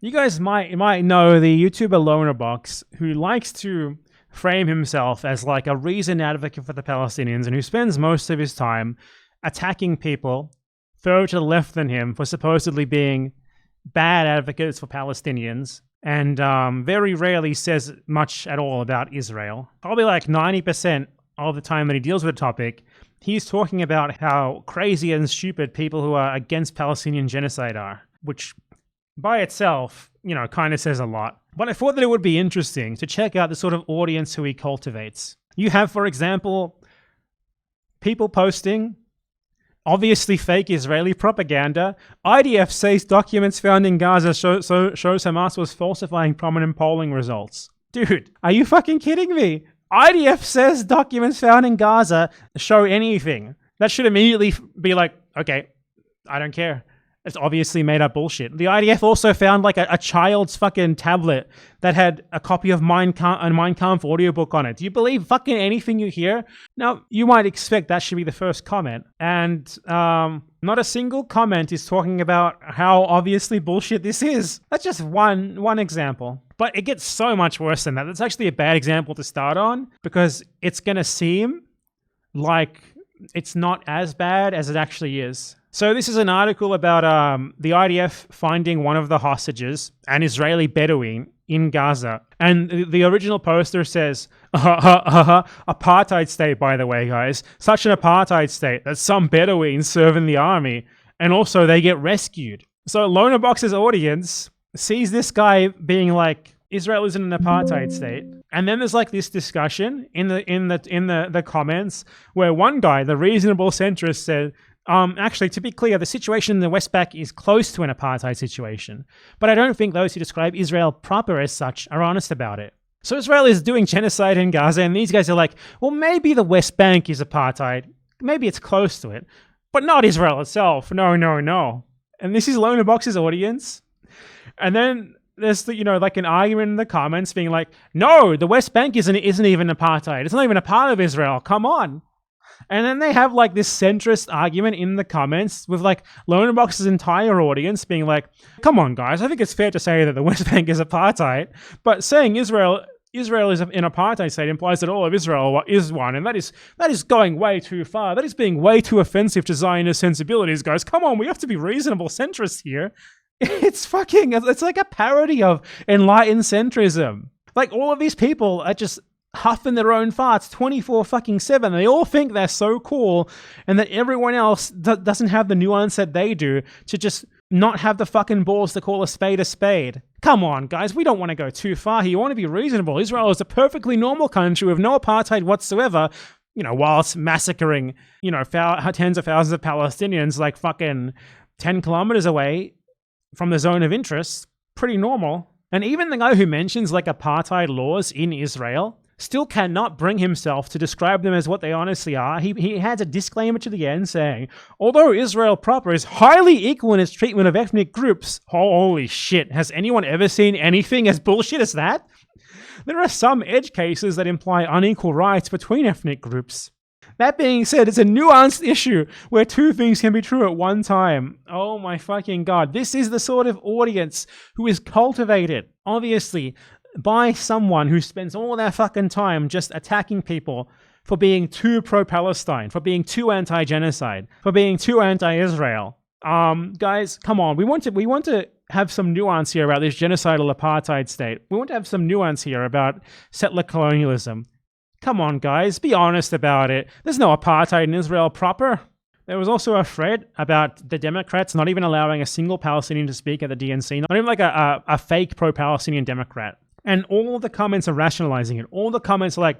You guys might know the YouTuber Lonerbox, who likes to frame himself as like a reasoned advocate for the Palestinians and who spends most of his time attacking people further to the left than him for supposedly being bad advocates for Palestinians, and very rarely says much at all about Israel. Probably like 90% of the time that he deals with a topic, he's talking about how crazy and stupid people who are against Palestinian genocide are, which by itself, kind of says a lot. But I thought that it would be interesting to check out the sort of audience who he cultivates. You have, for example, people posting obviously fake Israeli propaganda. IDF says documents found in Gaza shows Hamas was falsifying prominent polling results. Dude, are you fucking kidding me? IDF says documents found in Gaza show anything. That should immediately be like, okay, I don't care. It's obviously made up bullshit. The IDF also found like a child's fucking tablet that had a copy of Mein Kampf audiobook on it. Do you believe fucking anything you hear? Now, you might expect that should be the first comment. And not a single comment is talking about how obviously bullshit this is. That's just one example. But it gets so much worse than that. That's actually a bad example to start on because it's going to seem like it's not as bad as it actually is. So this is an article about the IDF finding one of the hostages, an Israeli Bedouin, in Gaza. And the original poster says, apartheid state, by the way, guys. Such an apartheid state that some Bedouins serve in the army. And also they get rescued. So Lonerbox's audience sees this guy being like, Israel isn't an apartheid state. And then there's like this discussion in the comments where one guy, the reasonable centrist, said, actually, to be clear, the situation in the West Bank is close to an apartheid situation. But I don't think those who describe Israel proper as such are honest about it. So Israel is doing genocide in Gaza, and these guys are like, well, maybe the West Bank is apartheid. Maybe it's close to it. But not Israel itself. No. And this is Lonerbox's audience. And then there's like an argument in the comments being like, no, the West Bank isn't even apartheid. It's not even a part of Israel. Come on. And then they have like this centrist argument in the comments with like Lonerbox's entire audience being like, come on guys, I think it's fair to say that the West Bank is apartheid, but saying Israel is an apartheid state implies that all of Israel is one, and that is going way too far. That is being way too offensive to Zionist sensibilities, guys. Come on, we have to be reasonable centrists here. It's like a parody of enlightened centrism. Like all of these people are just huffing their own farts 24/7. They all think they're so cool and that everyone else doesn't have the nuance that they do to just not have the fucking balls to call a spade a spade. Come on, guys. We don't want to go too far here. You want to be reasonable. Israel is a perfectly normal country with no apartheid whatsoever, whilst massacring, tens of thousands of Palestinians like fucking 10 kilometers away from the zone of interest. Pretty normal. And even the guy who mentions like apartheid laws in Israel still cannot bring himself to describe them as what they honestly are. He has a disclaimer to the end saying, although Israel proper is highly equal in its treatment of ethnic groups, holy shit, has anyone ever seen anything as bullshit as that? There are some edge cases that imply unequal rights between ethnic groups. That being said, it's a nuanced issue where two things can be true at one time. Oh my fucking god. This is the sort of audience who is cultivated, obviously, by someone who spends all their fucking time just attacking people for being too pro-Palestine, for being too anti-genocide, for being too anti-Israel. Guys, come on. We want to have some nuance here about this genocidal apartheid state. We want to have some nuance here about settler colonialism. Come on, guys. Be honest about it. There's no apartheid in Israel proper. There was also a thread about the Democrats not even allowing a single Palestinian to speak at the DNC, not even like a fake pro-Palestinian Democrat. And all the comments are rationalizing it. All the comments are like,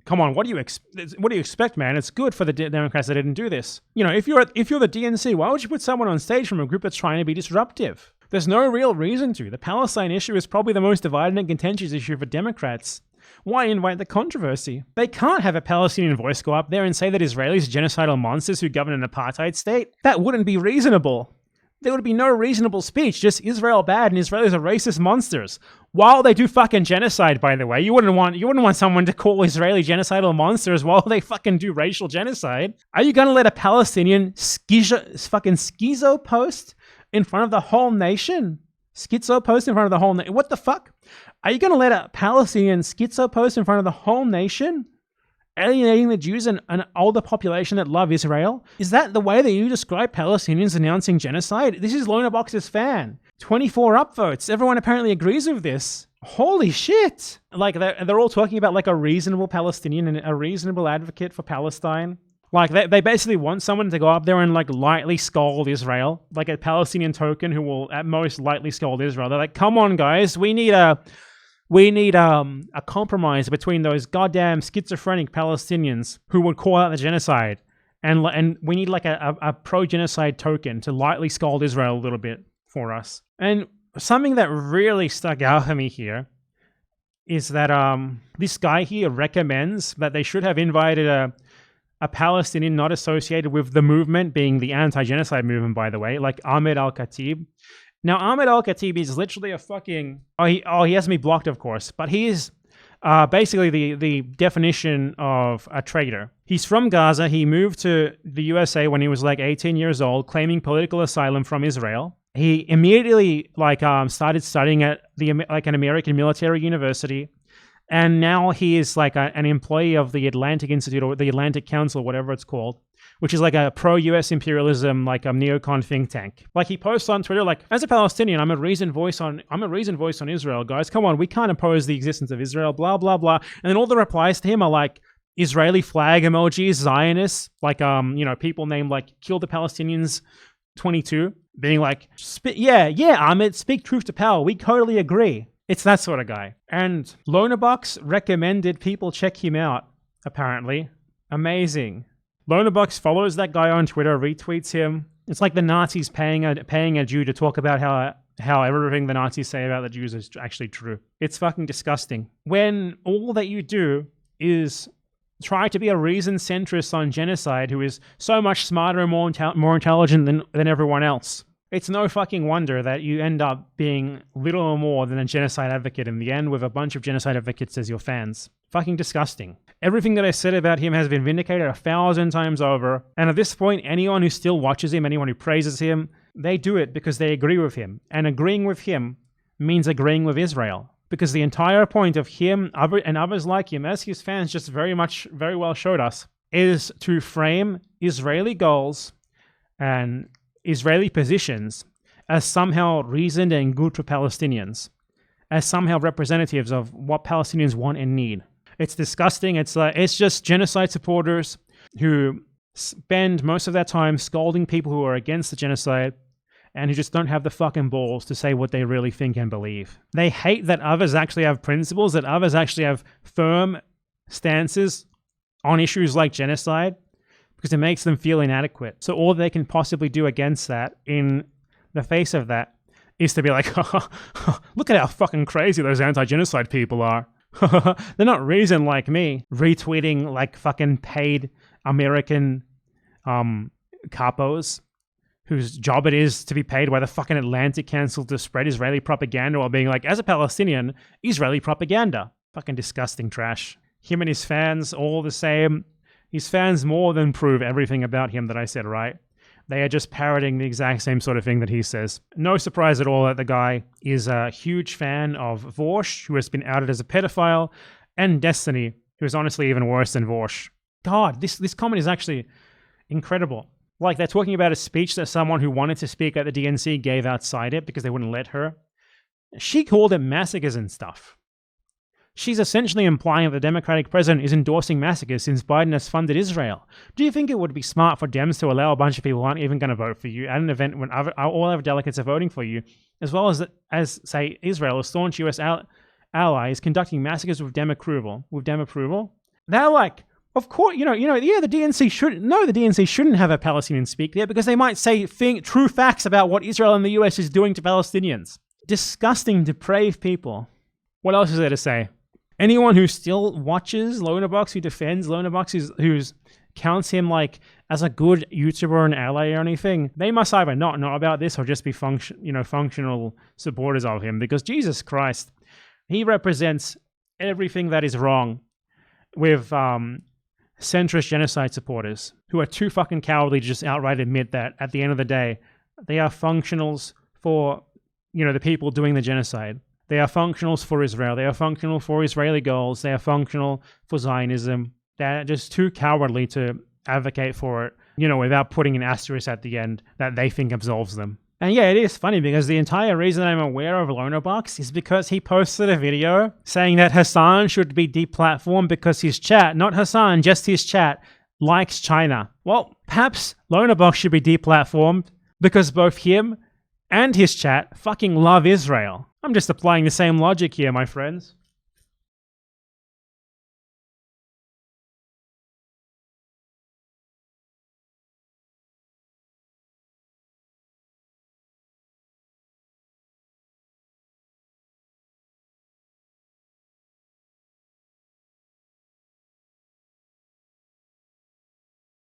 come on, what do you expect, man? It's good for the Democrats that didn't do this. If you're the DNC, why would you put someone on stage from a group that's trying to be disruptive? There's no real reason to. The Palestine issue is probably the most divided and contentious issue for Democrats. Why invite the controversy? They can't have a Palestinian voice go up there and say that Israelis are genocidal monsters who govern an apartheid state. That wouldn't be reasonable. There would be no reasonable speech, just Israel bad and Israelis are racist monsters. While they do fucking genocide, by the way. You wouldn't want someone to call Israeli genocidal monsters while they fucking do racial genocide. Are you gonna let a Palestinian fucking schizo post in front of the whole nation? Schizo post in front of the whole nation. What the fuck? Are you going to let a Palestinian schizo post in front of the whole nation? Alienating the Jews and an older population that love Israel? Is that the way that you describe Palestinians announcing genocide? This is Lonerbox's fan. 24 upvotes. Everyone apparently agrees with this. Holy shit! Like, they're all talking about like a reasonable Palestinian and a reasonable advocate for Palestine. Like, they basically want someone to go up there and like lightly scold Israel, like a Palestinian token who will at most lightly scold Israel. They're like, come on guys, we need a compromise between those goddamn schizophrenic Palestinians who would call out the genocide, and we need like a pro-genocide token to lightly scold Israel a little bit for us. And something that really stuck out for me here is that this guy here recommends that they should have invited a Palestinian not associated with the movement, being the anti-genocide movement, by the way, like Ahmed Al-Khatib. Now, Ahmed Al-Khatib is literally a fucking... he has me blocked, of course, but he is basically the definition of a traitor. He's from Gaza. He moved to the USA when he was like 18 years old, claiming political asylum from Israel. He immediately started studying at an American military university, and now he is like an employee of the Atlantic Institute or the Atlantic Council, whatever it's called, which is like a pro-US imperialism, like a neocon think tank. Like, he posts on Twitter, like, as a Palestinian, I'm a reasoned voice on Israel, guys. Come on, we can't oppose the existence of Israel, blah, blah, blah. And then all the replies to him are like Israeli flag emojis, Zionists, like, people named like Kill the Palestinians 22, being like, yeah, Ahmed, speak truth to power. We totally agree. It's that sort of guy. And Lonerbox recommended people check him out, apparently. Amazing. Lonerbox follows that guy on Twitter, retweets him. It's like the Nazis paying a Jew to talk about how everything the Nazis say about the Jews is actually true. It's fucking disgusting. When all that you do is try to be a reasoned centrist on genocide who is so much smarter and more intelligent than everyone else. It's no fucking wonder that you end up being little or more than a genocide advocate in the end, with a bunch of genocide advocates as your fans. Fucking disgusting. Everything that I said about him has been vindicated 1,000 times over. And at this point, anyone who still watches him, anyone who praises him, they do it because they agree with him. And agreeing with him means agreeing with Israel. Because the entire point of him and others like him, as his fans just very well showed us, is to frame Israeli goals and Israeli positions as somehow reasoned and good for Palestinians, as somehow representatives of what Palestinians want and need. It's disgusting. It's just genocide supporters who spend most of their time scolding people who are against the genocide and who just don't have the fucking balls to say what they really think and believe. They hate that others actually have principles, that others actually have firm stances on issues like genocide, because it makes them feel inadequate. So all they can possibly do against that, in the face of that, is to be like, look at how fucking crazy those anti-genocide people are. They're not reasoned like me, retweeting like fucking paid American capos whose job it is to be paid by the fucking Atlantic Council to spread Israeli propaganda while being like, as a Palestinian, Israeli propaganda. Fucking disgusting trash. Him and his fans, all the same. His fans more than prove everything about him that I said, right? They are just parroting the exact same sort of thing that he says. No surprise at all that the guy is a huge fan of Vorsh, who has been outed as a pedophile, and Destiny, who is honestly even worse than Vorsh. God, this comment is actually incredible. Like, they're talking about a speech that someone who wanted to speak at the DNC gave outside it because they wouldn't let her. She called it massacres and stuff. She's essentially implying that the Democratic president is endorsing massacres since Biden has funded Israel. Do you think it would be smart for Dems to allow a bunch of people who aren't even going to vote for you at an event when all other delegates are voting for you, as well as say, Israel, a staunch US ally, is conducting massacres with Dem approval? They're like, of course, the DNC shouldn't have a Palestinian speak there because they might say true facts about what Israel and the US is doing to Palestinians. Disgusting, depraved people. What else is there to say? Anyone who still watches Lonerbox, who defends Lonerbox, who counts him like as a good YouTuber and ally or anything, they must either not know about this or just be functional supporters of him. Because Jesus Christ, he represents everything that is wrong with centrist genocide supporters who are too fucking cowardly to just outright admit that at the end of the day, they are functionals for the people doing the genocide. They are functionals for Israel. They are functional for Israeli goals. They are functional for Zionism. They're just too cowardly to advocate for it, without putting an asterisk at the end that they think absolves them. And yeah, it is funny because the entire reason I'm aware of Lonerbox is because he posted a video saying that Hasan should be deplatformed because his chat, not Hasan, just his chat, likes China. Well, perhaps Lonerbox should be deplatformed because both him and his chat fucking love Israel. I'm just applying the same logic here, my friends.